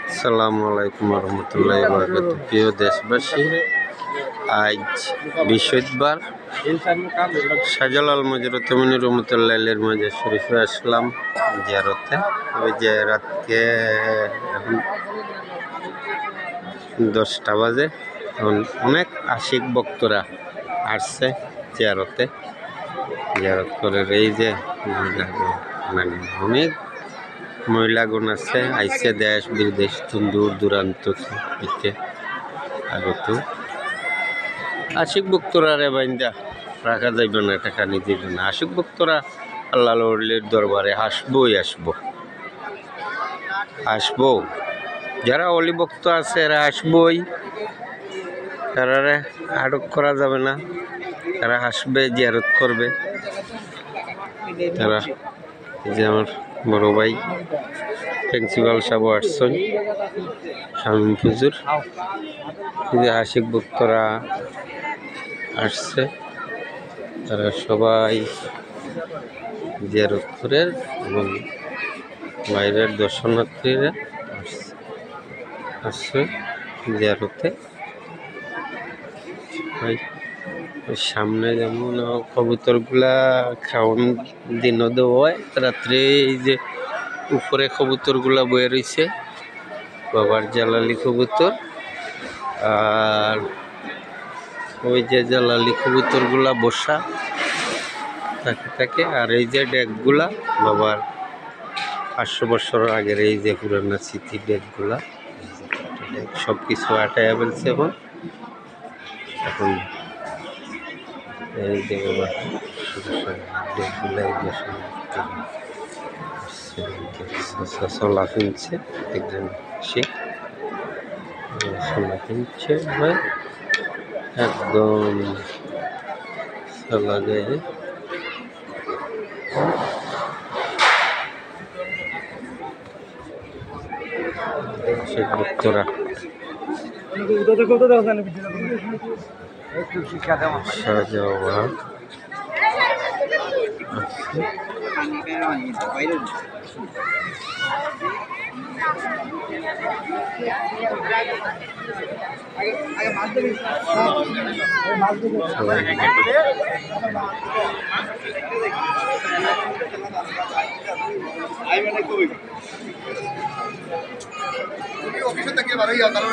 আসসালামু আলাইকুম রহমতুল্লাহি ওয়া বারাকাতুহু। প্রিয় দেশবাসী, আজ বৃহস্পতিবার শাহজালাল মজরুত মিনি রহমতুল্লাহির মাজার শরীফে আসলাম জিয়ারতে। ওই জিয়ারতকে এখন 10টা বাজে। এখন অনেক আশিক ভক্তরা আসছে জিয়ারত করে। এই যে অনেক মহিলাগণ আছে, আইসে দেশ বিদেশ দূর দূরান্ত থেকে আগত। আশিক ভক্তরা রে বাইন্দা রাখা যাইবে না, টাকা নিতে না। আশিক ভক্তরা আল্লাহ দরবারে আসবো। যারা অলি ভক্ত আছে এরা আসবই, তারা আটক করা যাবে না। তারা আসবে, জিয়ারত করবে। তারা যে আমার বড় ভাই প্রিন্সিপাল সাহেব আসছেন, শামীম হুজুর, যে আশিক ভক্তরা আসছে, তারা সবাই জিয়ারত করে এবং বাইরের দর্শনার্থীরা আসছে জিয়ারতে। সামনে যেমন কবুতরগুলা খাওয়ান দিনও দেওয়া হয়, রাত্রে এই যে উপরে কবুতরগুলা বয়ে রয়েছে, বাবার জালালি কবুতর। আর ওই যে জালালি কবুতরগুলা বসা থাকে। আর এই যে ডেকগুলা বাবার 500 বছর আগের এই যে পুরানা স্মৃতি ডেকগুলা, সব কিছু আটাইয়া ফেলছে। এখন এই যে বাবা চলা কিনছে, একজন সে চলা কিনছে, একদম চলা যায়। ভক্তরা শাহজাওয়া অফিসে থেকে বাড়াই তারা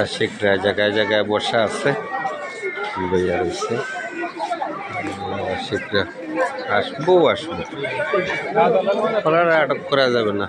আশিকরা জায়গায় জায়গায় বসা আছে, বইয়া রয়েছে। আশিকরা আসবো, ওরা আটক করা যাবে না।